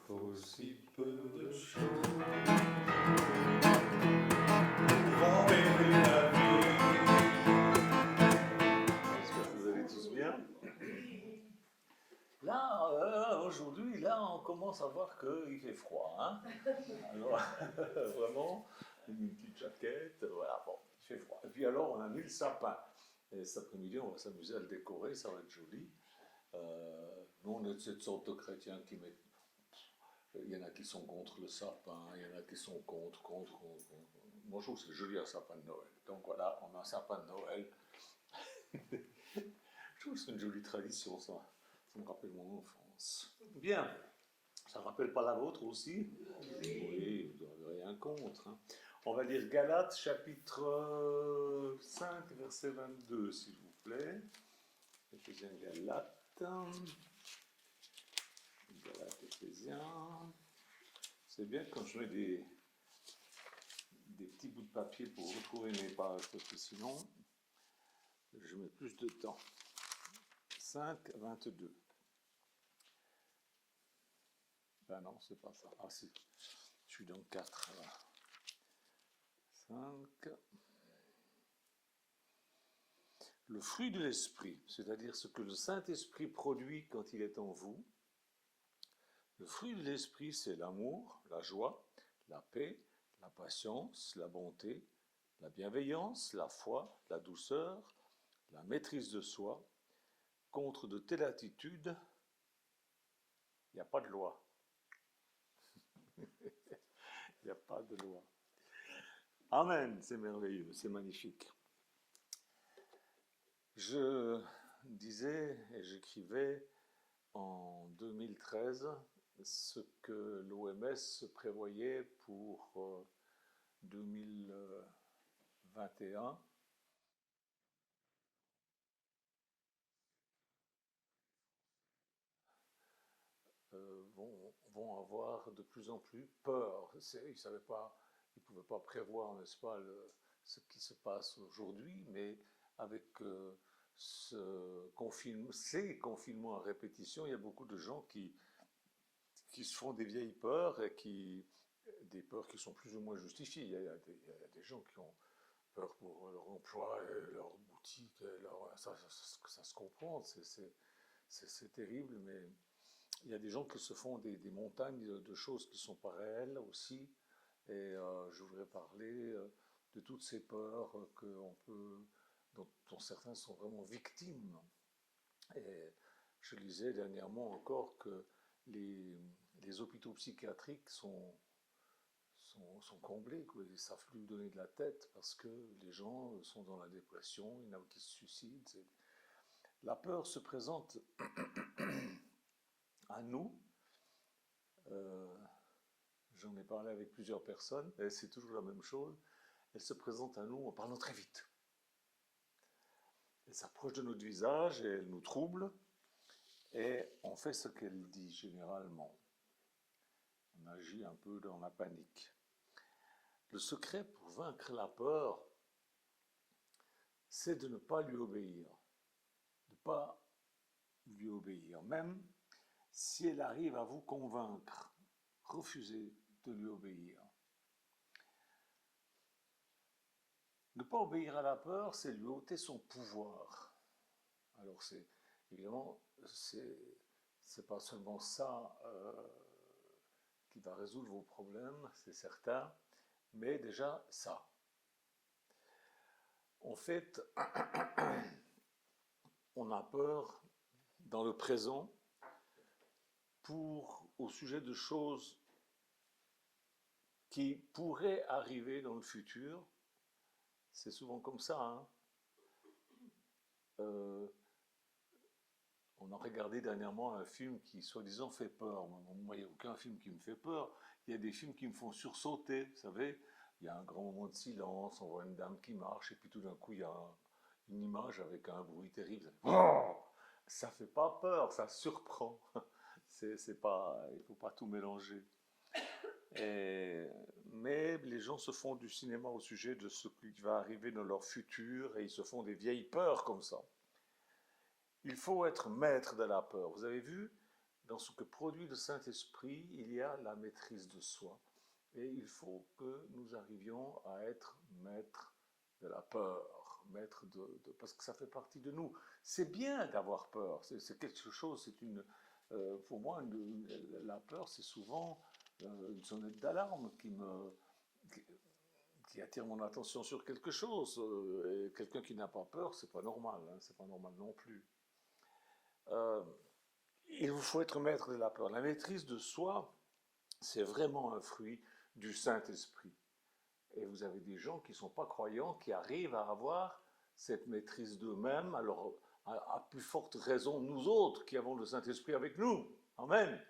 Aussi peu de choses vont aider la vie. J'espère que vous allez tous bien. Là, aujourd'hui, là, on commence à voir qu'il fait froid. Hein. Alors, vraiment, une petite jaquette, voilà, bon, il fait froid. Et puis alors, on a mis le sapin. Et cet après-midi, on va s'amuser à le décorer, ça va être joli. Nous, on est de cette sorte de chrétiens qui mettent. Il y en a qui sont contre le sapin, il y en a qui sont contre. Moi, je trouve que c'est joli un sapin de Noël. Donc voilà, on a un sapin de Noël. Je trouve que c'est une jolie tradition, ça. Ça me rappelle mon enfance. Bien. Ça ne rappelle pas la vôtre aussi? Oui, vous n'avez rien contre. Hein. On va lire Galates, chapitre 5, verset 22, s'il vous plaît. Éphésiens, Galates. Galates, Éphésiens. C'est bien quand je mets des petits bouts de papier pour retrouver mes pages, parce que sinon, je mets plus de temps. 5, 22. Ben non, c'est pas ça. Ah si, je suis dans 4. Voilà. 5. Le fruit de l'esprit, c'est-à-dire ce que le Saint-Esprit produit quand il est en vous. Le fruit de l'esprit, c'est l'amour, la joie, la paix, la patience, la bonté, la bienveillance, la foi, la douceur, la maîtrise de soi. Contre de telles attitudes, il n'y a pas de loi. Il n'y a pas de loi. Amen, c'est merveilleux, c'est magnifique. Je disais et j'écrivais en 2013 ce que l'OMS prévoyait pour 2021. Vont avoir de plus en plus peur. Ils ne pouvaient pas prévoir, n'est-ce pas, ce qui se passe aujourd'hui, mais avec ces confinements à répétition, il y a beaucoup de gens qui se font des vieilles peurs et des peurs qui sont plus ou moins justifiées. Il y a des gens qui ont peur pour leur emploi, et leur boutique, ça se comprend, c'est terrible, mais il y a des gens qui se font des montagnes de choses qui ne sont pas réelles aussi. Et je voudrais parler de toutes ces peurs dont certains sont vraiment victimes. Et je lisais dernièrement encore que les hôpitaux psychiatriques sont comblés, quoi. Ils ne savent plus donner de la tête parce que les gens sont dans la dépression, il y en a qui se suicident. La peur se présente à nous. Euh, J'en ai parlé avec plusieurs personnes, et c'est toujours la même chose. Elle se présente à nous en parlant très vite. Elle s'approche de notre visage et elle nous trouble, et on fait ce qu'elle dit généralement. On agit un peu dans la panique. Le secret pour vaincre la peur, c'est de ne pas lui obéir. De ne pas lui obéir. Même si elle arrive à vous convaincre, refusez de lui obéir. Ne pas obéir à la peur, c'est lui ôter son pouvoir. Alors évidemment, c'est pas seulement ça qui va résoudre vos problèmes, c'est certain, mais déjà ça. En fait, on a peur dans le présent au sujet de choses qui pourraient arriver dans le futur. C'est souvent comme ça. Hein. On a regardé dernièrement un film qui, soi-disant, fait peur. Moi, il n'y a aucun film qui me fait peur. Il y a des films qui me font sursauter, vous savez. Il y a un grand moment de silence, on voit une dame qui marche, et puis tout d'un coup, il y a une image avec un bruit terrible. Ça ne fait pas peur, ça surprend. C'est pas, il ne faut pas tout mélanger. Mais les gens se font du cinéma au sujet de ce qui va arriver dans leur futur, et ils se font des vieilles peurs comme ça. Il faut être maître de la peur. Vous avez vu, dans ce que produit le Saint-Esprit, il y a la maîtrise de soi. Et il faut que nous arrivions à être maîtres de la peur, parce que ça fait partie de nous. C'est bien d'avoir peur, c'est quelque chose, pour moi, la peur, c'est souvent une sonnette d'alarme qui attire mon attention sur quelque chose. Et quelqu'un qui n'a pas peur, c'est pas normal, hein, c'est pas normal non plus. Euh, il vous faut être maître de la peur. La maîtrise de soi, c'est vraiment un fruit du Saint-Esprit. Et vous avez des gens qui ne sont pas croyants, qui arrivent à avoir cette maîtrise d'eux-mêmes, alors à plus forte raison nous autres qui avons le Saint-Esprit avec nous. Amen.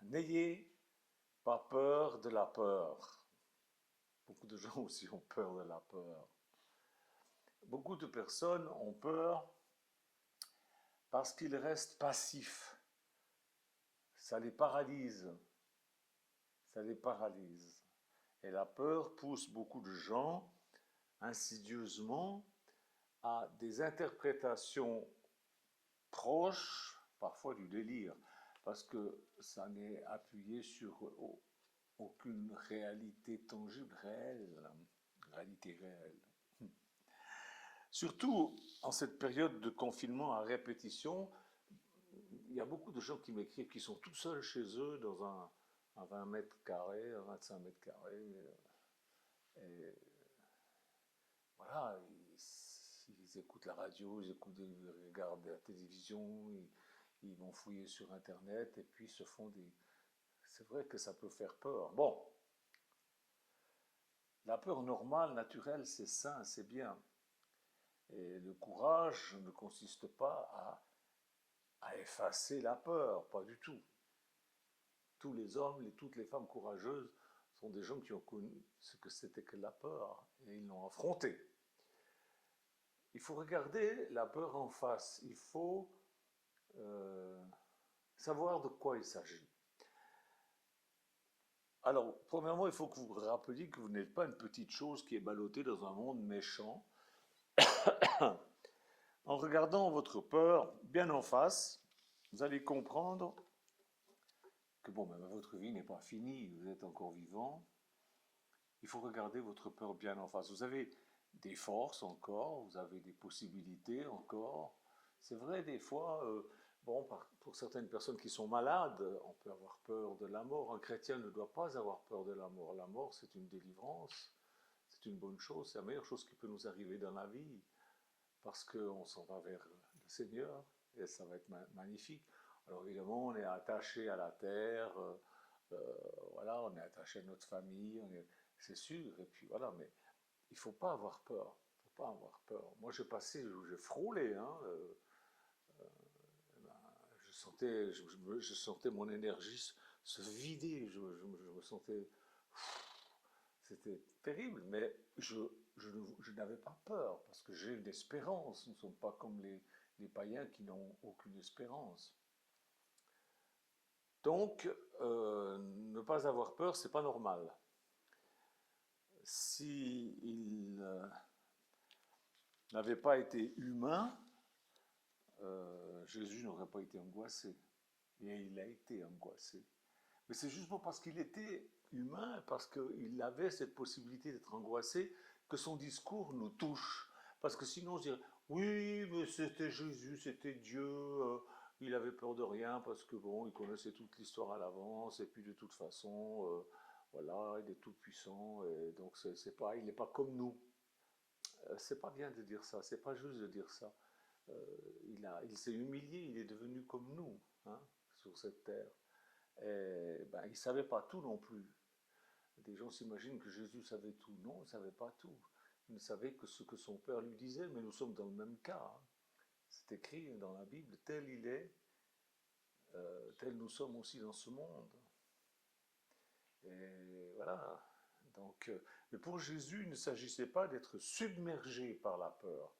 N'ayez pas peur de la peur. Beaucoup de gens aussi ont peur de la peur. Beaucoup de personnes ont peur parce qu'ils restent passifs. Ça les paralyse. Ça les paralyse. Et la peur pousse beaucoup de gens insidieusement à des interprétations proches, parfois du délire, parce que ça n'est appuyé sur aucune réalité tangible, réalité réelle. Surtout en cette période de confinement à répétition, il y a beaucoup de gens qui m'écrivent qui sont tout seuls chez eux dans un 20 mètres carrés, un 25 mètres carrés. Et voilà, ils écoutent la radio, ils regardent la télévision, ils vont fouiller sur Internet et puis se font des... C'est vrai que ça peut faire peur. Bon, la peur normale, naturelle, c'est sain, c'est bien. Et le courage ne consiste pas à effacer la peur, pas du tout. Tous les hommes et toutes les femmes courageuses sont des gens qui ont connu ce que c'était que la peur et ils l'ont affrontée. Il faut regarder la peur en face, il faut savoir de quoi il s'agit. Alors, premièrement, il faut que vous vous rappeliez que vous n'êtes pas une petite chose qui est ballottée dans un monde méchant. En regardant votre peur bien en face, vous allez comprendre que bon, même votre vie n'est pas finie, vous êtes encore vivant. Il faut regarder votre peur bien en face. Vous avez des forces encore, vous avez des possibilités encore. C'est vrai, des fois, bon, pour certaines personnes qui sont malades, on peut avoir peur de la mort. Un chrétien ne doit pas avoir peur de la mort. La mort, c'est une délivrance, c'est une bonne chose, c'est la meilleure chose qui peut nous arriver dans la vie, parce qu'on s'en va vers le Seigneur, et ça va être magnifique. Alors évidemment, on est attaché à la terre, voilà, on est attaché à notre famille, c'est sûr, et puis voilà, mais il ne faut pas avoir peur. Il ne faut pas avoir peur. Moi, je frôlais, hein, je sentais mon énergie se vider, je me sentais... C'était terrible, mais je n'avais pas peur, parce que j'ai une espérance. Nous ne sommes pas comme les païens qui n'ont aucune espérance. Donc, ne pas avoir peur, c'est pas normal. S'il n'avait pas été humain, Jésus n'aurait pas été angoissé. Et il a été angoissé. Mais c'est justement parce qu'il était humain, parce qu'il avait cette possibilité d'être angoissé, que son discours nous touche. Parce que sinon, on se dirait, oui, mais c'était Jésus, c'était Dieu, il avait peur de rien, parce que bon, il connaissait toute l'histoire à l'avance, et puis de toute façon, voilà, il est tout puissant, et donc il n'est pas comme nous. C'est pas bien de dire ça, c'est pas juste de dire ça. Il s'est humilié, il est devenu comme nous, hein, sur cette terre. Et, ben, il ne savait pas tout non plus. Des gens s'imaginent que Jésus savait tout. Non, il ne savait pas tout. Il ne savait que ce que son Père lui disait, mais nous sommes dans le même cas. Hein. C'est écrit dans la Bible, tel il est, tel nous sommes aussi dans ce monde. Et voilà. Donc, mais pour Jésus, il ne s'agissait pas d'être submergé par la peur.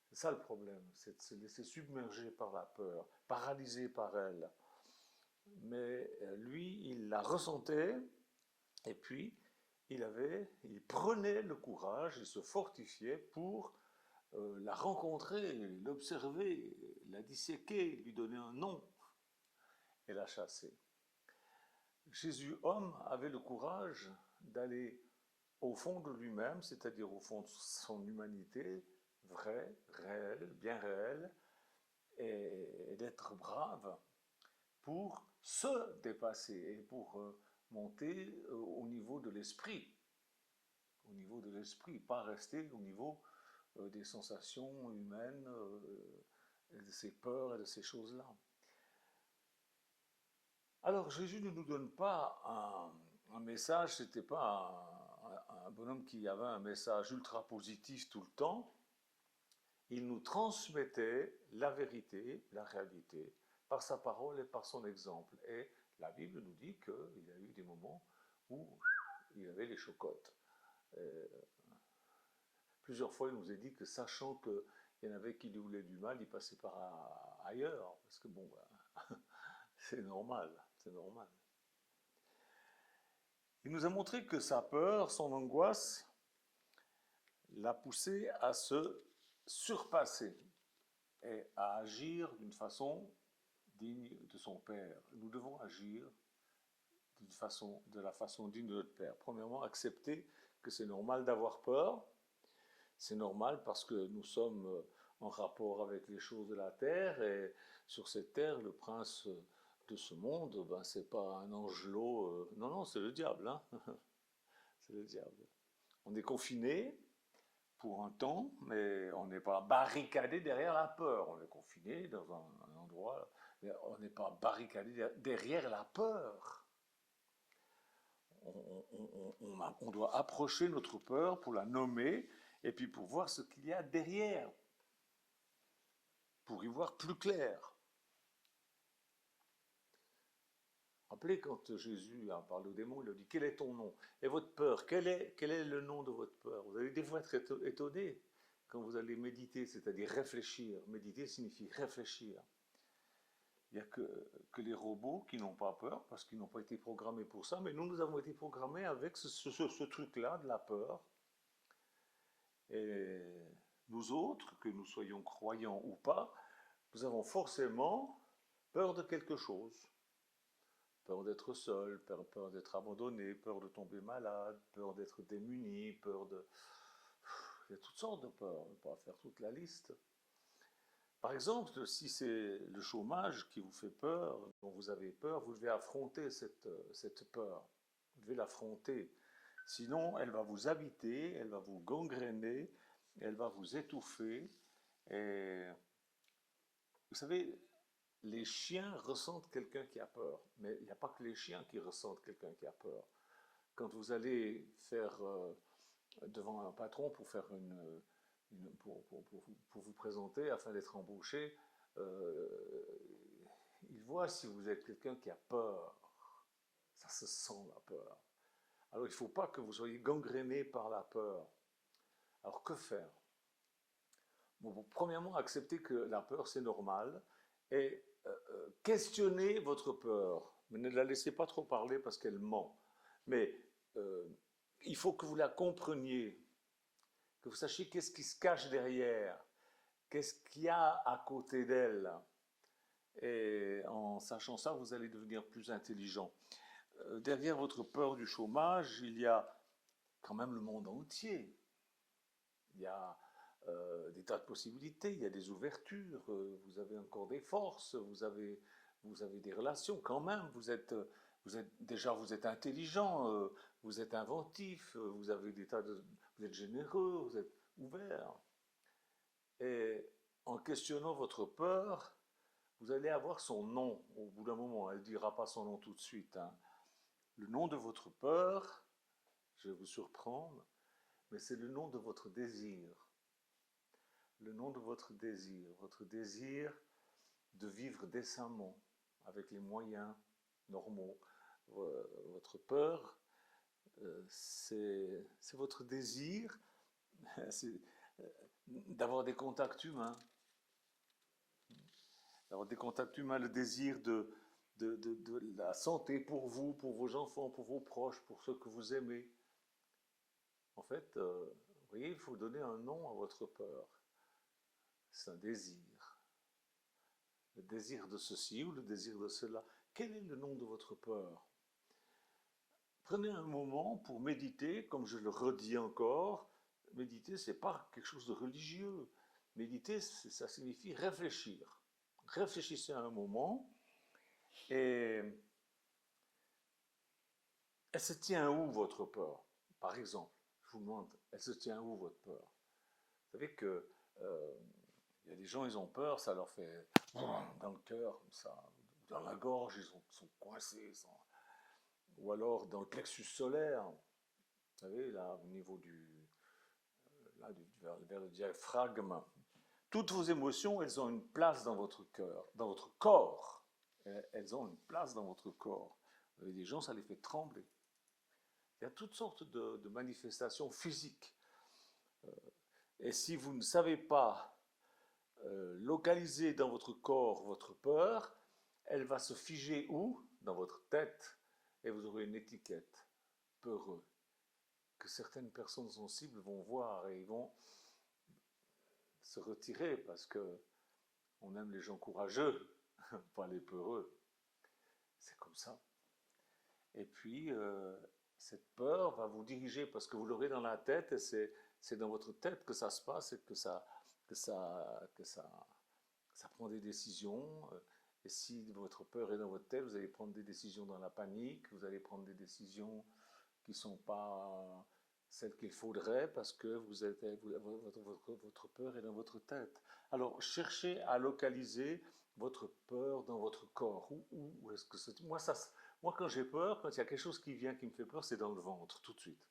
C'est ça le problème, c'est de se laisser submerger par la peur, paralysé par elle. Mais lui, il la ressentait, et puis il prenait le courage, il se fortifiait pour la rencontrer, l'observer, l'a disséqué, lui donné un nom et l'a chassé. Jésus, homme, avait le courage d'aller au fond de lui-même, c'est-à-dire au fond de son humanité, vraie, réelle, bien réelle, et d'être brave pour se dépasser et pour monter au niveau de l'esprit, pas rester au niveau des sensations humaines, et de ces peurs et de ces choses-là. Alors Jésus ne nous donne pas un message, c'était pas un bonhomme qui avait un message ultra positif tout le temps. Il nous transmettait la vérité, la réalité, par sa parole et par son exemple. Et la Bible nous dit qu'il y a eu des moments où il avait les chocottes. Plusieurs fois, il nous a dit que sachant qu'il y en avait qui lui voulaient du mal, il passait par ailleurs. Parce que bon, c'est normal, c'est normal. Il nous a montré que sa peur, son angoisse, l'a poussé à se surpasser et à agir d'une façon digne de son Père. Nous devons agir de la façon digne de notre Père. Premièrement, accepter que c'est normal d'avoir peur. C'est normal parce que nous sommes en rapport avec les choses de la terre et sur cette terre, le prince de ce monde, ben, c'est pas un angelot. Non, non, c'est le diable. Hein. C'est le diable. On est confiné pour un temps, mais on n'est pas barricadé derrière la peur. On est confiné dans un endroit, mais on n'est pas barricadé derrière la peur. On doit approcher notre peur pour la nommer et puis pour voir ce qu'il y a derrière, pour y voir plus clair. Rappelez quand Jésus a parlé au démon, il a dit quel est ton nom? Et votre peur, quel est le nom de votre peur? Vous allez des fois être étonné quand vous allez méditer, c'est-à-dire réfléchir. Méditer signifie réfléchir. Il n'y a que les robots qui n'ont pas peur parce qu'ils n'ont pas été programmés pour ça, mais nous avons été programmés avec ce truc-là de la peur. Et nous autres, que nous soyons croyants ou pas, nous avons forcément peur de quelque chose. Peur d'être seul, peur d'être abandonné, peur de tomber malade, peur d'être démuni, peur de... Il y a toutes sortes de peurs, on ne va pas faire toute la liste. Par exemple, si c'est le chômage qui vous fait peur, dont vous avez peur, vous devez affronter cette peur. Vous devez l'affronter. Sinon, elle va vous habiter, elle va vous gangréner, elle va vous étouffer. Et vous savez, les chiens ressentent quelqu'un qui a peur, mais il n'y a pas que les chiens qui ressentent quelqu'un qui a peur. Quand vous allez faire devant un patron pour faire pour vous présenter afin d'être embauché, euh, il voit si vous êtes quelqu'un qui a peur. Ça se sent la peur. Alors il ne faut pas que vous soyez gangréné par la peur. Alors que faire? Bon, premièrement, acceptez que la peur c'est normal et questionnez votre peur. Mais ne la laissez pas trop parler parce qu'elle ment. Mais il faut que vous la compreniez, que vous sachiez qu'est-ce qui se cache derrière, qu'est-ce qu'il y a à côté d'elle. Et en sachant ça, vous allez devenir plus intelligent. Derrière votre peur du chômage, il y a quand même le monde entier. Il y a des tas de possibilités, il y a des ouvertures, vous avez encore des forces, vous avez des relations quand même, vous êtes intelligent, vous êtes inventif, vous avez vous êtes généreux, vous êtes ouvert. Et en questionnant votre peur, vous allez avoir son nom au bout d'un moment. Elle ne dira pas son nom tout de suite. Hein. Le nom de votre peur, je vais vous surprendre, mais c'est le nom de votre désir. Le nom de votre désir de vivre décemment, avec les moyens normaux. Votre peur, c'est votre désir d'avoir des contacts humains. D'avoir des contacts humains, le désir de la santé pour vous, pour vos enfants, pour vos proches, pour ceux que vous aimez. En fait, vous voyez, il faut donner un nom à votre peur. C'est un désir. le désir de ceci ou le désir de cela. Quel est le nom de votre peur? Prenez un moment pour méditer, comme je le redis encore. Méditer, ce n'est pas quelque chose de religieux. Méditer, ça signifie réfléchir. Réfléchissez un moment et elle se tient où votre peur? Par exemple, je vous demande, elle se tient où votre peur? Vous savez que il y a des gens, ils ont peur, ça leur fait dans le cœur, comme ça, dans la gorge, sont coincés. Ou alors dans le plexus solaire, vous savez, là, au niveau vers le diaphragme. Toutes vos émotions, elles ont une place dans votre cœur, dans votre corps. Elles ont une place dans votre corps. Vous avez des gens, ça les fait trembler. Il y a toutes sortes de manifestations physiques. Et si vous ne savez pas localiser dans votre corps votre peur, elle va se figer où? Dans votre tête. Et vous aurez une étiquette, peureux, que certaines personnes sensibles vont voir et ils vont se retirer parce que on aime les gens courageux, pas les peureux. C'est comme ça. Et puis, cette peur va vous diriger parce que vous l'aurez dans la tête et c'est dans votre tête que ça se passe et que ça prend des décisions. Et si votre peur est dans votre tête, vous allez prendre des décisions dans la panique, vous allez prendre des décisions qui ne sont pas celles qu'il faudrait parce que votre peur est dans votre tête. Alors, cherchez à localiser votre peur dans votre corps. Où est-ce que c'est? Moi, quand j'ai peur, quand il y a quelque chose qui vient qui me fait peur, c'est dans le ventre, tout de suite.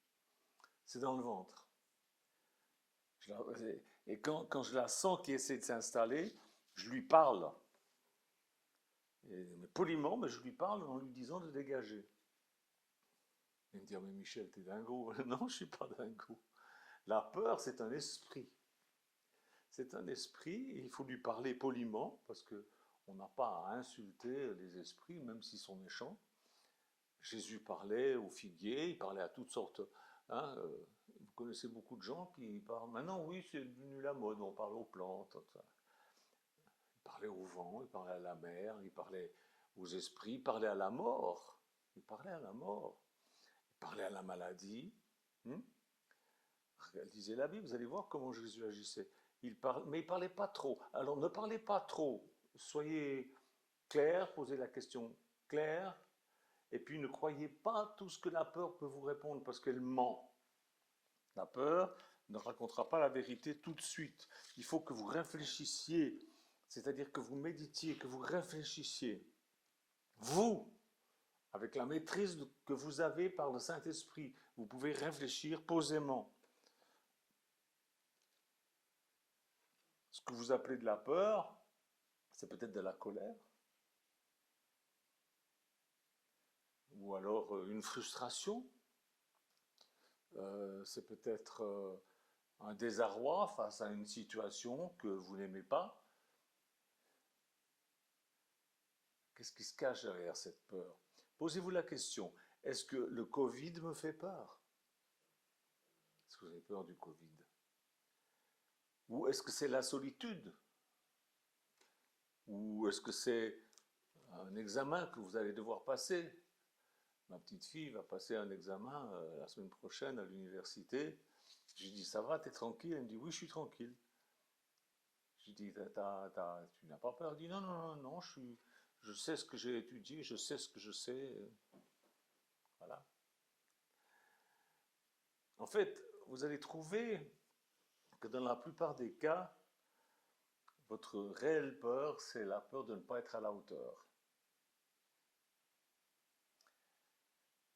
C'est dans le ventre. Et quand je la sens qui essaie de s'installer, je lui parle. Mais poliment, mais je lui parle en lui disant de dégager. Il me dit, mais Michel, t'es dingo. Non, je ne suis pas dingo. La peur, c'est un esprit. C'est un esprit, et il faut lui parler poliment, parce qu'on n'a pas à insulter les esprits, même s'ils sont méchants. Jésus parlait aux figuiers, il parlait à toutes sortes. Hein, vous connaissez beaucoup de gens qui parlent. Maintenant, oui, c'est devenu la mode, on parle aux plantes. Il parlait au vent, il parlait à la mer, il parlait aux esprits, il parlait à la mort. Il parlait à la mort. Il parlait à la maladie. Lisez la Bible, vous allez voir comment Jésus agissait. Mais il ne parlait pas trop. Alors ne parlez pas trop. Soyez clair, posez la question claire. Et puis ne croyez pas tout ce que la peur peut vous répondre parce qu'elle ment. La peur ne racontera pas la vérité tout de suite. Il faut que vous réfléchissiez, c'est-à-dire que vous méditiez, que vous réfléchissiez. Vous, avec la maîtrise que vous avez par le Saint-Esprit, vous pouvez réfléchir posément. Ce que vous appelez de la peur, c'est peut-être de la colère, ou alors une frustration, c'est peut-être un désarroi face à une situation que vous n'aimez pas. Qu'est-ce qui se cache derrière cette peur? Posez-vous la question, est-ce que le Covid me fait peur? Est-ce que vous avez peur du Covid? Ou est-ce que c'est la solitude? Ou est-ce que c'est un examen que vous allez devoir passer? Ma petite fille va passer un examen la semaine prochaine à l'université. Je lui dis, ça va, t'es tranquille? Elle me dit, oui, je suis tranquille. Je lui dis, tu n'as pas peur? Elle dit, non, non, non, non, je sais ce que j'ai étudié, je sais ce que je sais. Voilà. En fait, vous allez trouver que dans la plupart des cas, votre réelle peur, c'est la peur de ne pas être à la hauteur.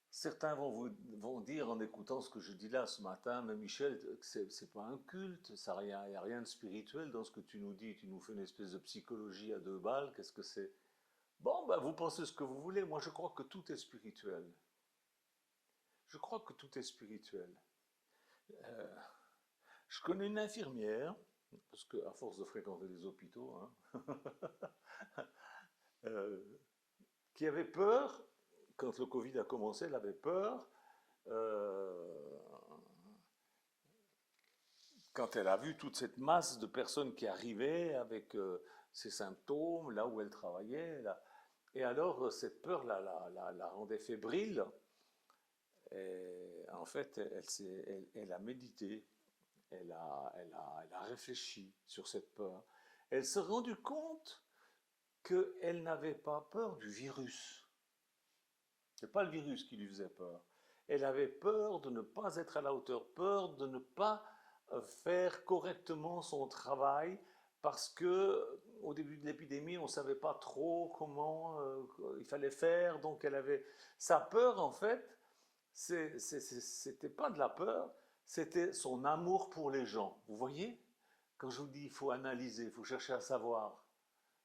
Certains vont dire en écoutant ce que je dis là ce matin, mais Michel, c'est pas un culte, il n'y a rien de spirituel dans ce que tu nous dis, tu nous fais une espèce de psychologie à 2 balles, qu'est-ce que c'est? Bon, ben vous pensez ce que vous voulez, moi je crois que tout est spirituel. Je crois que tout est spirituel. Je connais une infirmière, parce qu'à force de fréquenter les hôpitaux, qui avait peur, quand le Covid a commencé, elle avait peur, quand elle a vu toute cette masse de personnes qui arrivaient avec ses symptômes, là où elle travaillait. Là. Et alors, cette peur la rendait fébrile. Et en fait, elle a médité, elle a réfléchi sur cette peur. Elle s'est rendue compte qu'elle n'avait pas peur du virus. Ce n'est pas le virus qui lui faisait peur. Elle avait peur de ne pas être à la hauteur, peur de ne pas faire correctement son travail, parce que au début de l'épidémie, on ne savait pas trop comment il fallait faire. Donc elle avait sa peur, en fait, c'était pas de la peur, c'était son amour pour les gens. Vous voyez, quand je vous dis il faut analyser, il faut chercher à savoir,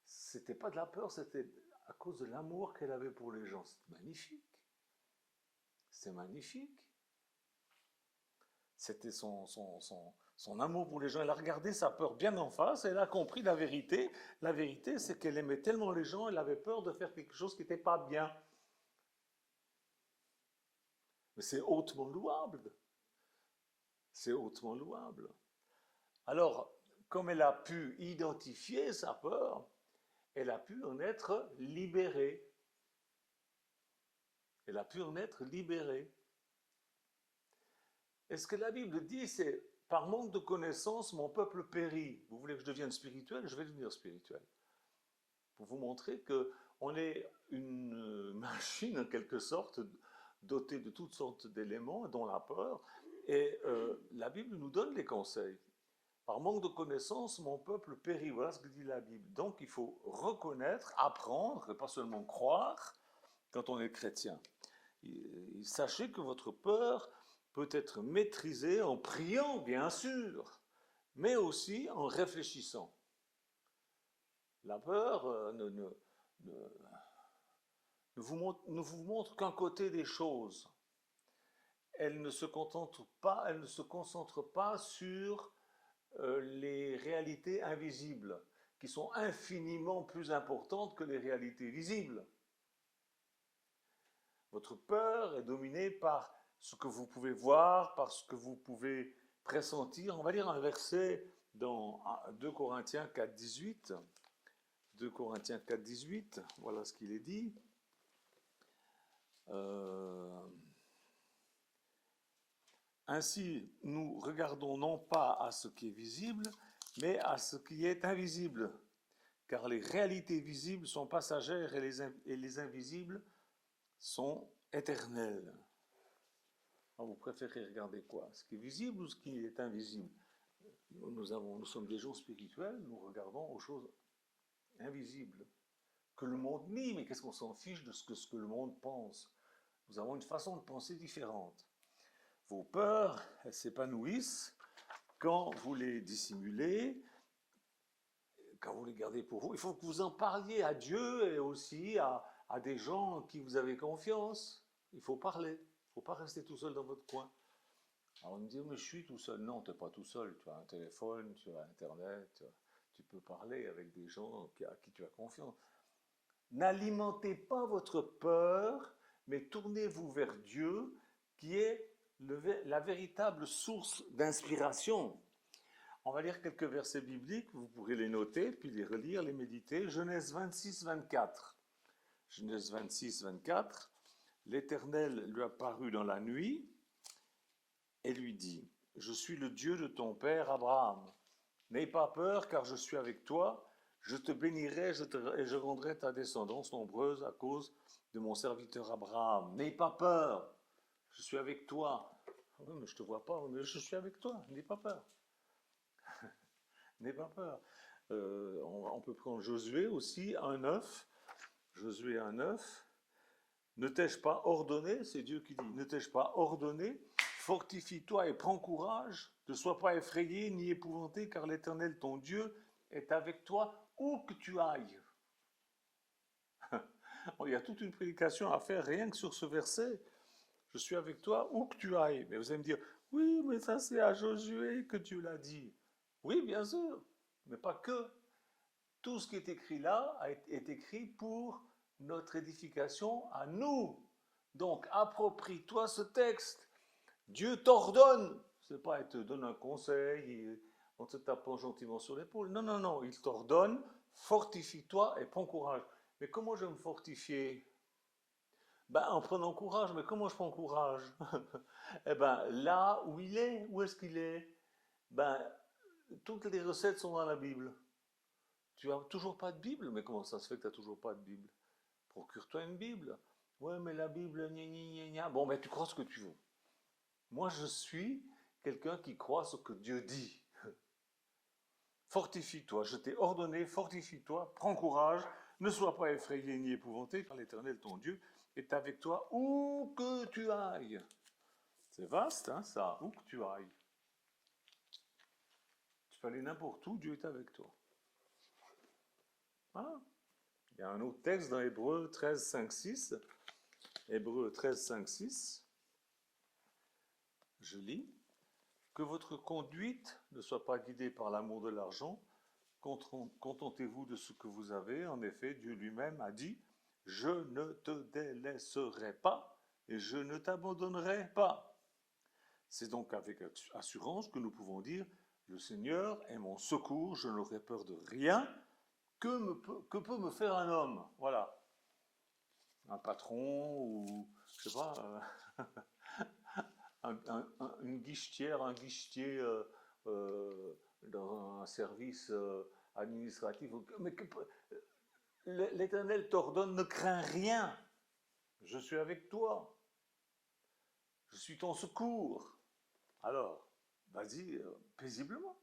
c'était pas de la peur, c'était à cause de l'amour qu'elle avait pour les gens. C'est magnifique. C'est magnifique. C'était son amour pour les gens. Elle a regardé sa peur bien en face et elle a compris la vérité. La vérité, c'est qu'elle aimait tellement les gens, elle avait peur de faire quelque chose qui n'était pas bien. Mais c'est hautement louable. C'est hautement louable. Alors, comme elle a pu identifier sa peur, elle a pu en être libérée. Elle a pu en être libérée. Et ce que la Bible dit, c'est par manque de connaissance, mon peuple périt. Vous voulez que je devienne spirituel? Je vais devenir spirituel. Pour vous montrer qu'on est une machine, en quelque sorte, dotée de toutes sortes d'éléments, dont la peur. Et la Bible nous donne les conseils. Par manque de connaissance, mon peuple périt. Voilà ce que dit la Bible. Donc il faut reconnaître, apprendre, et pas seulement croire, quand on est chrétien. Sachez que votre peur peut être maîtrisée en priant, bien sûr, mais aussi en réfléchissant. La peur ne vous montre qu'un côté des choses. Elle ne se concentre pas sur les réalités invisibles, qui sont infiniment plus importantes que les réalités visibles. Votre peur est dominée par ce que vous pouvez voir, par ce que vous pouvez pressentir. On va lire un verset dans 2 Corinthiens 4, 18. 2 Corinthiens 4, 18, voilà ce qu'il est dit. Ainsi, nous regardons non pas à ce qui est visible, mais à ce qui est invisible. Car les réalités visibles sont passagères et les invisibles sont éternelles. Alors, vous préférez regarder quoi? Ce qui est visible ou ce qui est invisible? Nous sommes des gens spirituels, nous regardons aux choses invisibles. Que le monde nie, mais qu'est-ce qu'on s'en fiche de ce que le monde pense? Nous avons une façon de penser différente. Vos peurs, elles s'épanouissent quand vous les dissimulez, quand vous les gardez pour vous. Il faut que vous en parliez à Dieu et aussi à des gens en qui vous avez confiance. Il faut parler. Il ne faut pas rester tout seul dans votre coin. Alors on me dit, mais je suis tout seul. Non, tu n'es pas tout seul. Tu as un téléphone, tu as Internet, tu peux parler avec des gens à qui tu as confiance. N'alimentez pas votre peur, mais tournez-vous vers Dieu, qui est la véritable source d'inspiration. On va lire quelques versets bibliques, vous pourrez les noter, puis les relire, les méditer. Genèse 26, 24. Genèse 26, 24. L'Éternel lui apparut dans la nuit et lui dit, « Je suis le Dieu de ton père Abraham. N'aie pas peur, car je suis avec toi. Je te bénirai et je rendrai ta descendance nombreuse à cause de mon serviteur Abraham. N'aie pas peur, je suis avec toi. » Oui, mais je ne te vois pas, mais je suis avec toi, n'aie pas peur. N'aie pas peur. On peut prendre Josué aussi, 1,9. Josué 1,9. Ne t'ai-je pas ordonné, c'est Dieu qui dit, ne t'ai-je pas ordonné, fortifie-toi et prends courage, ne sois pas effrayé ni épouvanté, car l'Éternel ton Dieu est avec toi où que tu ailles. Il y a toute une prédication à faire rien que sur ce verset. Je suis avec toi où que tu ailles. Mais vous allez me dire, oui, mais ça c'est à Josué que Dieu l'a dit. Oui, bien sûr, mais pas que. Tout ce qui est écrit là est écrit pour notre édification à nous. Donc, approprie-toi ce texte. Dieu t'ordonne. Ce n'est pas il te donne un conseil en te tapant gentiment sur l'épaule. Non, non, non, il t'ordonne, fortifie-toi et prends courage. Mais comment je vais me fortifier? Ben, en prenant courage, mais comment je prends courage? Eh ben, là où il est, où est-ce qu'il est? Ben, toutes les recettes sont dans la Bible. Tu as toujours pas de Bible? Mais comment ça se fait que tu n'as toujours pas de Bible? Procure-toi une Bible. Ouais, mais la Bible, gna gna gna gna. Bon, ben tu crois ce que tu veux. Moi, je suis quelqu'un qui croit ce que Dieu dit. Fortifie-toi, je t'ai ordonné, fortifie-toi, prends courage, ne sois pas effrayé ni épouvanté, car l'Éternel, ton Dieu, est avec toi où que tu ailles. C'est vaste, hein, ça, où que tu ailles. Tu peux aller n'importe où, Dieu est avec toi. Voilà. Il y a un autre texte dans Hébreux 13, 5, 6. Hébreux 13, 5, 6. Je lis. Que votre conduite ne soit pas guidée par l'amour de l'argent. Contentez-vous de ce que vous avez. En effet, Dieu lui-même a dit, je ne te délaisserai pas et je ne t'abandonnerai pas. C'est donc avec assurance que nous pouvons dire, le Seigneur est mon secours, je n'aurai peur de rien. Que peut me faire un homme? Voilà. Un patron ou, je sais pas, une guichetière, un guichetier dans un service administratif. Mais l'Éternel t'ordonne, ne crains rien. Je suis avec toi. Je suis ton secours. Alors, vas-y paisiblement.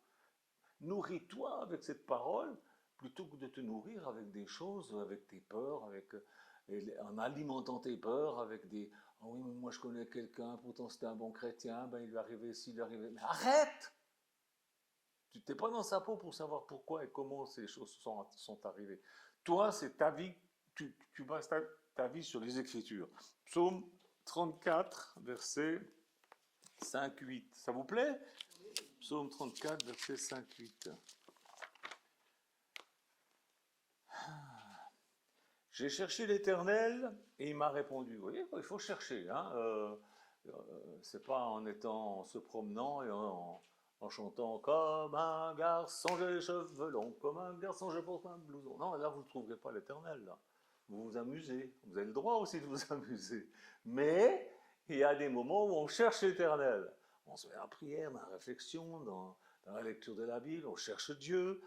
Nourris-toi avec cette parole plutôt que de te nourrir avec des choses, avec tes peurs, en alimentant tes peurs avec des oh oui, mais moi je connais quelqu'un, pourtant c'était un bon chrétien, ben il lui arrivait ci, il lui arrivait. Mais arrête! Tu n'es pas dans sa peau pour savoir pourquoi et comment ces choses sont arrivées. Toi, c'est ta vie, tu bases ta vie sur les Écritures. Psaume 34, verset 5-8. Ça vous plaît? Psaume 34, verset 5-8. J'ai cherché l'Éternel et il m'a répondu. Vous voyez, il faut chercher. Hein, c'est pas en se promenant et en chantant comme un garçon, j'ai les cheveux longs, comme un garçon, je porte un blouson. Non, là, vous ne trouverez pas l'Éternel. Là. Vous vous amusez. Vous avez le droit aussi de vous amuser. Mais il y a des moments où on cherche l'Éternel. On se met en prière, dans la réflexion, dans la lecture de la Bible, on cherche Dieu.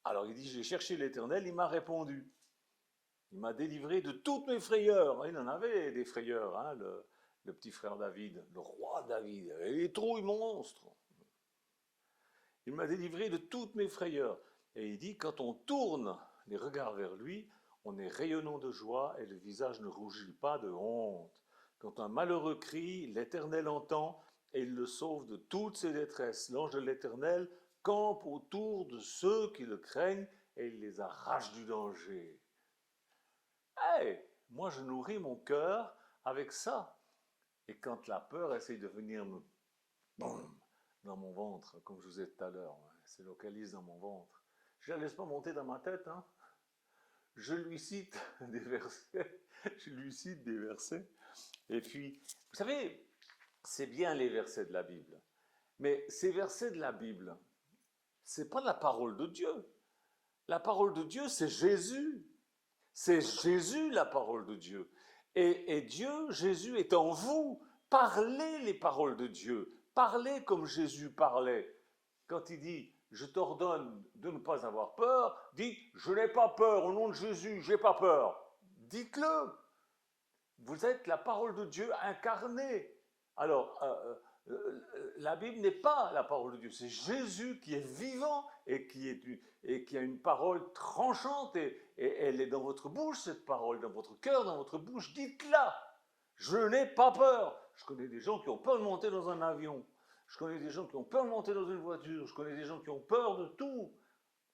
Alors il dit, j'ai cherché l'Éternel, il m'a répondu. Il m'a délivré de toutes mes frayeurs. Il en avait des frayeurs, hein, le petit frère David, le roi David. Il est trouille monstre. Il m'a délivré de toutes mes frayeurs. Et il dit, quand on tourne les regards vers lui, on est rayonnant de joie et le visage ne rougit pas de honte. Quand un malheureux crie, l'Éternel entend et il le sauve de toutes ses détresses. L'ange de l'Éternel campe autour de ceux qui le craignent et il les arrache du danger. Hey, moi je nourris mon cœur avec ça. Et quand la peur essaye de venir me boum, dans mon ventre, comme je vous ai dit tout à l'heure, se localise dans mon ventre, je ne la laisse pas monter dans ma tête. Hein. Je lui cite des versets. Je lui cite des versets. Et puis, vous savez, c'est bien les versets de la Bible. Mais ces versets de la Bible, ce n'est pas la parole de Dieu. La parole de Dieu, c'est Jésus. C'est Jésus la parole de Dieu. Et Dieu, Jésus est en vous. Parlez les paroles de Dieu. Parlez comme Jésus parlait. Quand il dit, je t'ordonne de ne pas avoir peur, dites, je n'ai pas peur, au nom de Jésus, je n'ai pas peur. Dites-le. Vous êtes la parole de Dieu incarnée. Alors, la Bible n'est pas la parole de Dieu, c'est Jésus qui est vivant et qui a une parole tranchante et elle est dans votre bouche, cette parole, dans votre cœur, dans votre bouche. Dites-la. Je n'ai pas peur. Je connais des gens qui ont peur de monter dans un avion. Je connais des gens qui ont peur de monter dans une voiture. Je connais des gens qui ont peur de tout.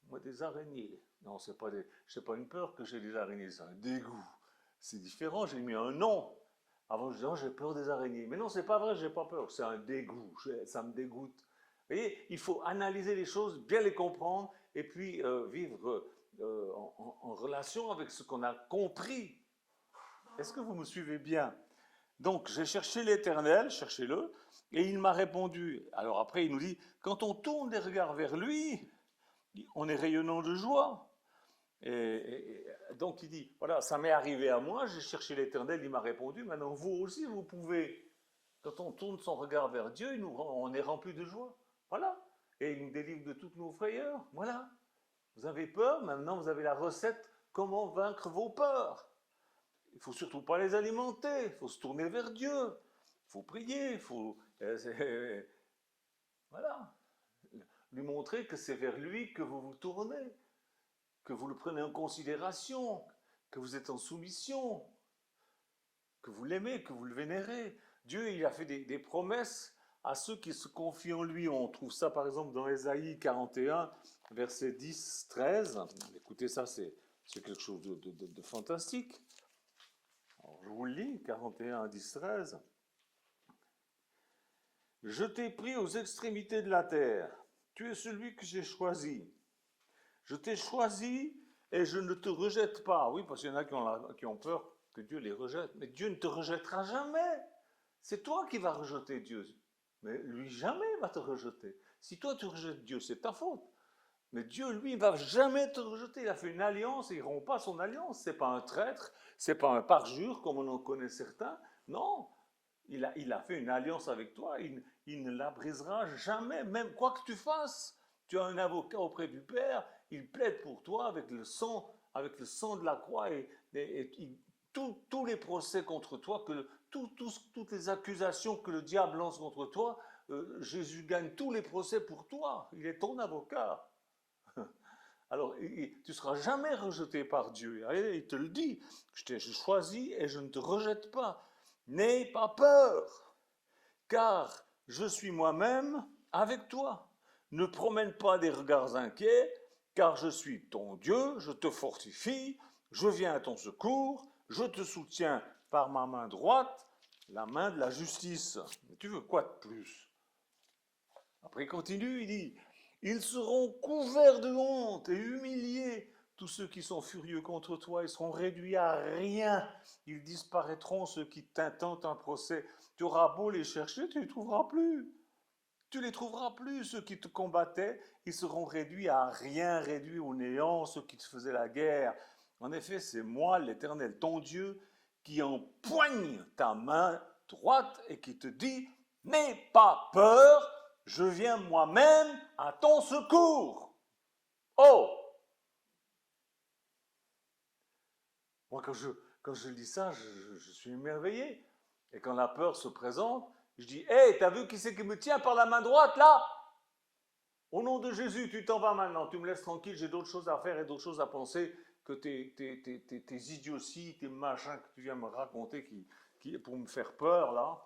Moi, des araignées. Non, c'est pas une peur que j'ai des araignées, c'est un dégoût. C'est différent, j'ai mis un nom. Avant, je disais, oh, j'ai peur des araignées. Mais non, c'est pas vrai, j'ai pas peur. C'est un dégoût. Ça me dégoûte. Vous voyez, il faut analyser les choses, bien les comprendre, et puis vivre en relation avec ce qu'on a compris. Est-ce que vous me suivez bien? Donc, j'ai cherché l'Éternel, cherchez-le, et il m'a répondu. Alors après, il nous dit, quand on tourne les regards vers lui, on est rayonnant de joie. Donc il dit, voilà, ça m'est arrivé à moi, j'ai cherché l'Éternel, il m'a répondu, maintenant vous aussi, vous pouvez. Quand on tourne son regard vers Dieu, on est rempli de joie. Voilà. Et il nous délivre de toutes nos frayeurs. Voilà. Vous avez peur, maintenant vous avez la recette comment vaincre vos peurs. Il ne faut surtout pas les alimenter, il faut se tourner vers Dieu, il faut prier, il faut voilà, lui montrer que c'est vers lui que vous vous tournez, que vous le prenez en considération, que vous êtes en soumission, que vous l'aimez, que vous le vénérez. Dieu, il a fait des promesses à ceux qui se confient en lui. On trouve ça par exemple dans Ésaïe 41, versets 10, 13. Écoutez, ça c'est quelque chose de fantastique. Alors, je vous le lis, 41, 10, 13. Je t'ai pris aux extrémités de la terre. Tu es celui que j'ai choisi. Je t'ai choisi et je ne te rejette pas. Oui, parce qu'il y en a qui ont peur que Dieu les rejette. Mais Dieu ne te rejettera jamais. C'est toi qui vas rejeter Dieu. Mais lui, jamais va te rejeter. Si toi, tu rejettes Dieu, c'est ta faute. Mais Dieu, lui, ne va jamais te rejeter. Il a fait une alliance et il ne rompt pas son alliance. Ce n'est pas un traître, ce n'est pas un parjure, comme on en connaît certains. Non, il a fait une alliance avec toi. Il ne la brisera jamais, même quoi que tu fasses. Tu as un avocat auprès du Père, il plaide pour toi avec le sang de la croix tous les procès contre toi, toutes les accusations que le diable lance contre toi, Jésus gagne tous les procès pour toi. Il est ton avocat. Alors, tu ne seras jamais rejeté par Dieu. Il te le dit, je t'ai choisi et je ne te rejette pas. N'aie pas peur, car je suis moi-même avec toi. Ne promène pas des regards inquiets, car je suis ton Dieu, je te fortifie, je viens à ton secours, je te soutiens par ma main droite, la main de la justice. Mais tu veux quoi de plus? Après, il continue, il dit, ils seront couverts de honte et humiliés. Tous ceux qui sont furieux contre toi, ils seront réduits à rien. Ils disparaîtront, ceux qui t'intentent un procès. Tu auras beau les chercher, tu ne les trouveras plus. Tu ne les trouveras plus, ceux qui te combattaient, ils seront réduits à rien, réduits au néant, ceux qui te faisaient la guerre. En effet, c'est moi, l'Éternel, ton Dieu, qui empoigne ta main droite et qui te dit, n'aie pas peur, je viens moi-même à ton secours. Oh! Moi, quand je lis ça, je suis émerveillé. Et quand la peur se présente, je dis, hé, hey, t'as vu qui c'est qui me tient par la main droite, là? Au nom de Jésus, tu t'en vas maintenant, tu me laisses tranquille, j'ai d'autres choses à faire et d'autres choses à penser que tes idioties, tes machins que tu viens me raconter pour me faire peur, là.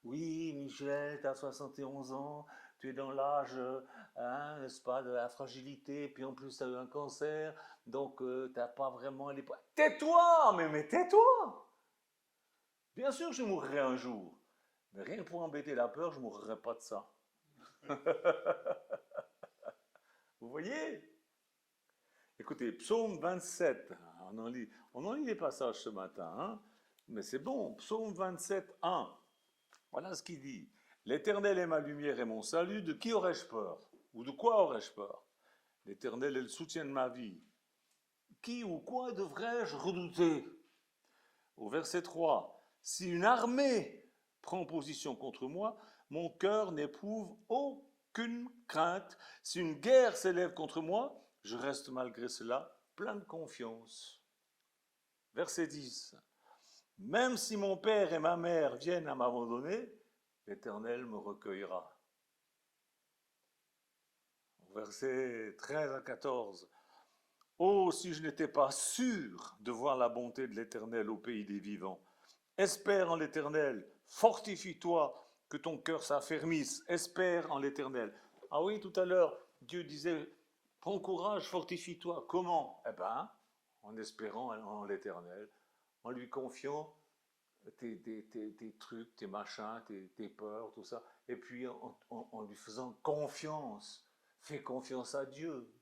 Oui, Michel, tu as 71 ans, tu es dans l'âge, hein, n'est-ce pas, de la fragilité, puis en plus tu as eu un cancer, donc tu n'as pas vraiment les... Tais-toi, mais tais-toi! Bien sûr, je mourrai un jour, mais rien que pour embêter la peur, je ne mourrai pas de ça. Vous voyez? Écoutez, psaume 27, on en lit les passages ce matin, hein, mais c'est bon, psaume 27, 1. Voilà ce qu'il dit. L'Éternel est ma lumière et mon salut, de qui aurais-je peur? Ou de quoi aurais-je peur? L'Éternel est le soutien de ma vie. Qui ou quoi devrais-je redouter? Au verset 3, si une armée prend position contre moi, mon cœur n'éprouve aucune crainte. Si une guerre s'élève contre moi, je reste malgré cela plein de confiance. Verset 10, même si mon père et ma mère viennent à m'abandonner, l'Éternel me recueillera. Versets 13 à 14. Oh, si je n'étais pas sûr de voir la bonté de l'Éternel au pays des vivants. Espère en l'Éternel, fortifie-toi, que ton cœur s'affermisse. Espère en l'Éternel. Ah oui, tout à l'heure, Dieu disait, prends courage, fortifie-toi. Comment? Eh bien, en espérant en l'Éternel, en lui confiant tes trucs, tes machins, tes peurs, tout ça, et puis en lui faisant confiance. Fais confiance à Dieu.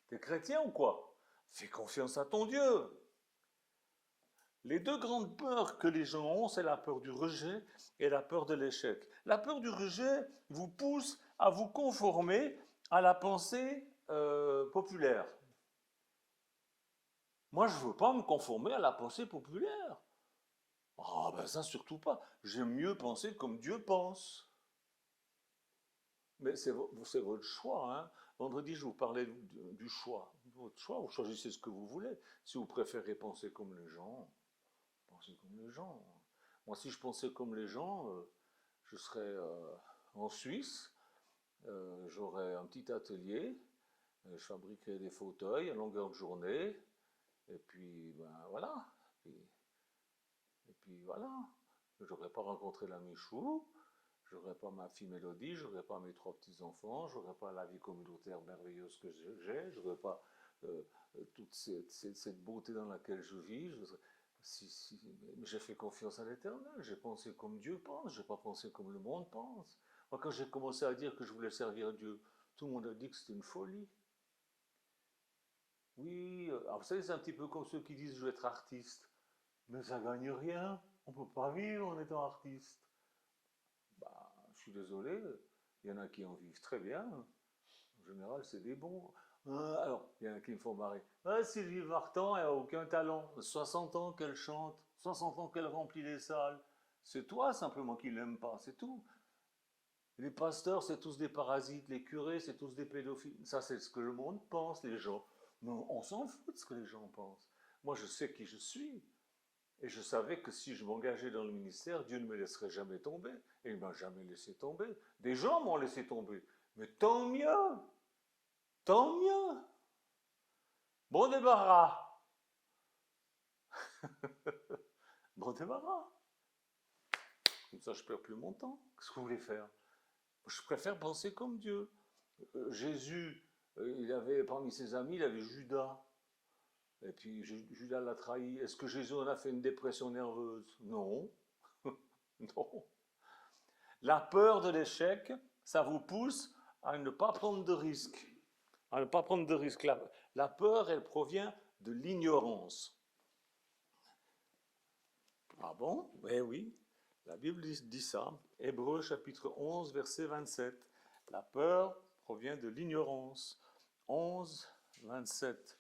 T'es chrétien ou quoi? Fais confiance à ton Dieu. Les deux grandes peurs que les gens ont, c'est la peur du rejet et la peur de l'échec. La peur du rejet vous pousse à vous conformer à la pensée populaire. Moi, je ne veux pas me conformer à la pensée populaire. Ah, ben ça, surtout pas. J'aime mieux penser comme Dieu pense. Mais c'est votre choix, hein. Vendredi, je vous parlais du choix. Votre choix, vous choisissez ce que vous voulez. Si vous préférez penser comme les gens, pensez comme les gens. Moi, si je pensais comme les gens, je serais en Suisse, j'aurais un petit atelier, je fabriquerais des fauteuils à longueur de journée, et puis, ben voilà. Et puis voilà. Je n'aurais pas rencontré l'ami Chou, j'aurais pas ma fille Mélodie, j'aurais pas mes 3 petits-enfants, j'aurais pas la vie communautaire merveilleuse que j'ai, j'aurais pas euh, toute cette beauté dans laquelle je vis. Mais j'ai fait confiance à l'Éternel, j'ai pensé comme Dieu pense, j'ai pas pensé comme le monde pense. Moi, quand j'ai commencé à dire que je voulais servir Dieu, tout le monde a dit que c'était une folie. Oui, alors vous savez, c'est un petit peu comme ceux qui disent je vais être artiste. Mais ça gagne rien, on peut pas vivre en étant artiste. Bah, je suis désolé, il y en a qui en vivent très bien. En général, c'est des bons. Alors, il y en a qui me font marrer. Ah, Sylvie Vartan, elle n'a aucun talent. 60 ans qu'elle chante, 60 ans qu'elle remplit les salles. C'est toi simplement qui l'aime pas, c'est tout. Les pasteurs, c'est tous des parasites. Les curés, c'est tous des pédophiles. Ça, c'est ce que le monde pense, les gens. Mais on s'en fout de ce que les gens pensent. Moi, je sais qui je suis. Et je savais que si je m'engageais dans le ministère, Dieu ne me laisserait jamais tomber. Et il ne m'a jamais laissé tomber. Des gens m'ont laissé tomber. Mais tant mieux. Tant mieux. Bon débarras. Bon débarras. Comme ça, je ne perds plus mon temps. Qu'est-ce que vous voulez faire? Je préfère penser comme Dieu. Jésus, il avait parmi ses amis, il avait Judas. Et puis Judas l'a trahi. Est-ce que Jésus en a fait une dépression nerveuse? Non. Non. La peur de l'échec, ça vous pousse à ne pas prendre de risques. À ne pas prendre de risques. La peur, elle provient de l'ignorance. Ah bon? Eh oui, la Bible dit ça. Hébreux chapitre 11, verset 27. La peur provient de l'ignorance. 11, 27.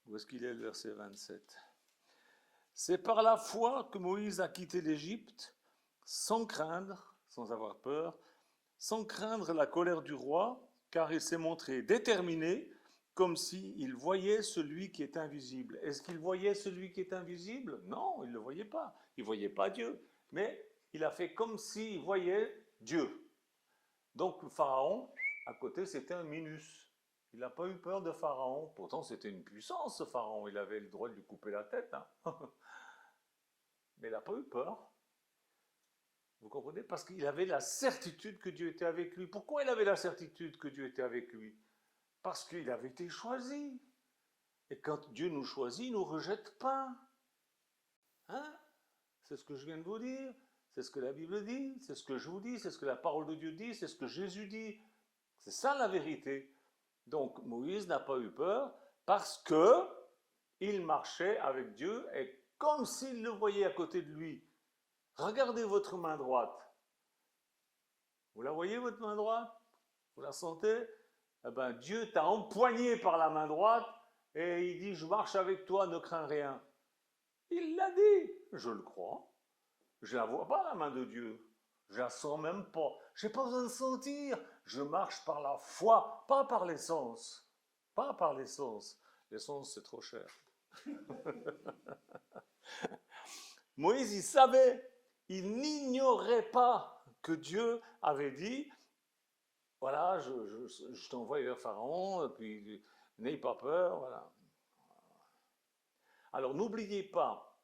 Où est-ce qu'il est le verset 27? C'est par la foi que Moïse a quitté l'Égypte sans craindre, sans avoir peur, sans craindre la colère du roi, car il s'est montré déterminé, comme s'il voyait celui qui est invisible. Est-ce qu'il voyait celui qui est invisible? Non, il ne le voyait pas. Il ne voyait pas Dieu. Mais il a fait comme s'il voyait Dieu. Donc le Pharaon, à côté, c'était un minus. Il n'a pas eu peur de Pharaon. Pourtant, c'était une puissance, ce Pharaon. Il avait le droit de lui couper la tête. Hein. Mais il n'a pas eu peur. Vous comprenez? Parce qu'il avait la certitude que Dieu était avec lui. Pourquoi il avait la certitude que Dieu était avec lui? Parce qu'il avait été choisi. Et quand Dieu nous choisit, il ne nous rejette pas. Hein? C'est ce que je viens de vous dire. C'est ce que la Bible dit. C'est ce que je vous dis. C'est ce que la parole de Dieu dit. C'est ce que Jésus dit. C'est ça la vérité. Donc Moïse n'a pas eu peur parce que il marchait avec Dieu et comme s'il le voyait à côté de lui. Regardez votre main droite. Vous la voyez, votre main droite? Vous la sentez? Eh ben, Dieu t'a empoigné par la main droite et il dit, je marche avec toi, ne crains rien. Il l'a dit, je le crois. Je ne la vois pas, la main de Dieu. Je la sens même pas. Je n'ai pas besoin de sentir. Je marche par la foi, pas par les sens. Pas par les sens. Les sens, c'est trop cher. Moïse, il savait, il n'ignorait pas que Dieu avait dit, voilà, je t'envoie vers Pharaon, puis n'aie pas peur, voilà. Alors n'oubliez pas,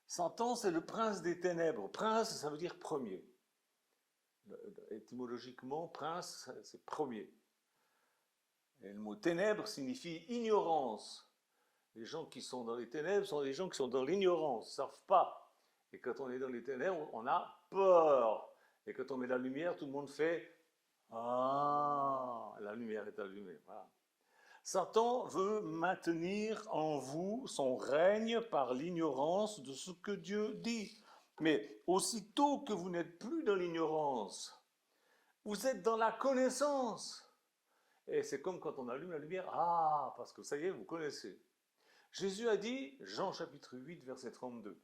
Satan c'est le prince des ténèbres. Prince, ça veut dire premier. Étymologiquement, prince, c'est premier. Et le mot ténèbres signifie ignorance. Les gens qui sont dans les ténèbres sont des gens qui sont dans l'ignorance, ne savent pas. Et quand on est dans les ténèbres, on a peur. Et quand on met la lumière, tout le monde fait ah, la lumière est allumée. Voilà. Satan veut maintenir en vous son règne par l'ignorance de ce que Dieu dit. Mais aussitôt que vous n'êtes plus dans l'ignorance, vous êtes dans la connaissance. Et c'est comme quand on allume la lumière, ah, parce que ça y est, vous connaissez. Jésus a dit, Jean chapitre 8, verset 32,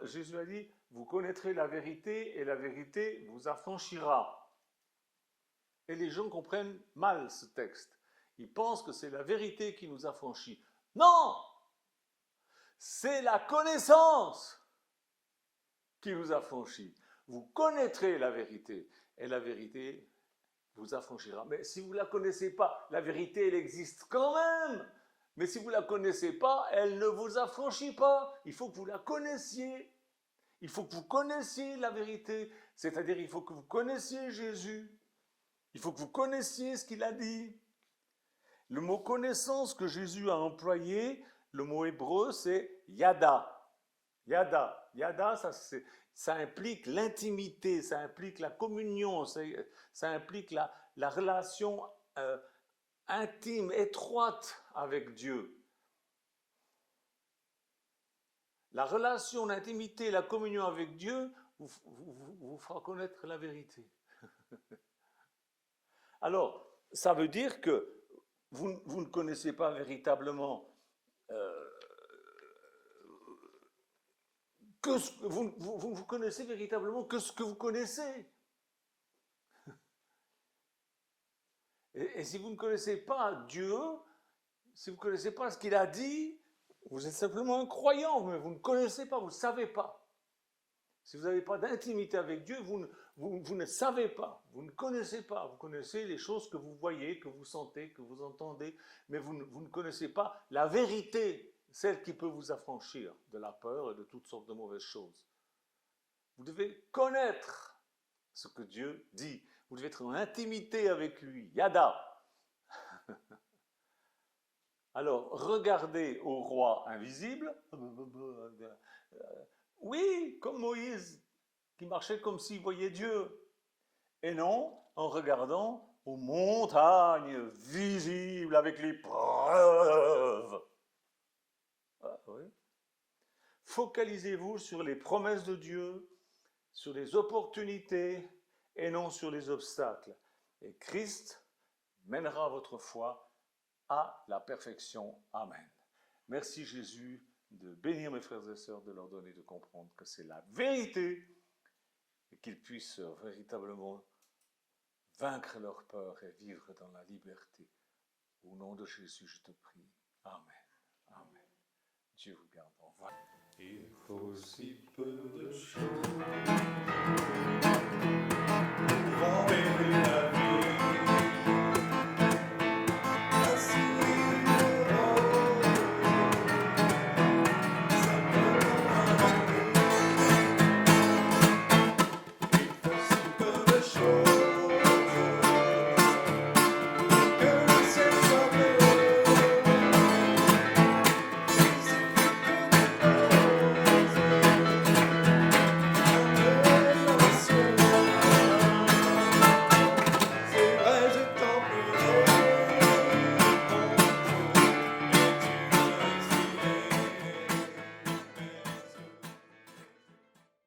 Jésus a dit, vous connaîtrez la vérité et la vérité vous affranchira. Et les gens comprennent mal ce texte. Ils pensent que c'est la vérité qui nous affranchit. Non! C'est la connaissance qui vous affranchit. Vous connaîtrez la vérité et la vérité vous affranchira. Mais si vous ne la connaissez pas, la vérité, elle existe quand même. Mais si vous ne la connaissez pas, elle ne vous affranchit pas. Il faut que vous la connaissiez. Il faut que vous connaissiez la vérité. C'est-à-dire, il faut que vous connaissiez Jésus. Il faut que vous connaissiez ce qu'il a dit. Le mot connaissance que Jésus a employé, le mot hébreu, c'est yada. Yada. Yada, ça implique l'intimité, ça implique la communion, ça implique la relation intime, étroite avec Dieu. La relation d'intimité, la communion avec Dieu vous fera connaître la vérité. Alors, ça veut dire que vous ne connaissez pas véritablement vous connaissez véritablement que ce que vous connaissez. Et si vous ne connaissez pas Dieu, si vous ne connaissez pas ce qu'il a dit, vous êtes simplement un croyant, mais vous ne connaissez pas, vous ne savez pas. Si vous n'avez pas d'intimité avec Dieu, vous ne savez pas, vous ne connaissez pas. Vous connaissez les choses que vous voyez, que vous sentez, que vous entendez, mais vous ne connaissez pas la vérité, celle qui peut vous affranchir de la peur et de toutes sortes de mauvaises choses. Vous devez connaître ce que Dieu dit. Vous devez être en intimité avec lui. Yada. Alors, regardez au roi invisible. Oui, comme Moïse, qui marchait comme s'il voyait Dieu. Et non, en regardant aux montagnes visibles avec les preuves. Ah, oui. Focalisez-vous sur les promesses de Dieu, sur les opportunités et non sur les obstacles. Et Christ mènera votre foi à la perfection. Amen. Merci Jésus de bénir mes frères et sœurs, de leur donner de comprendre que c'est la vérité et qu'ils puissent véritablement vaincre leur peur et vivre dans la liberté. Au nom de Jésus, je te prie. Amen. Amen. Dieu vous garde. Au revoir. Il faut si peu de choses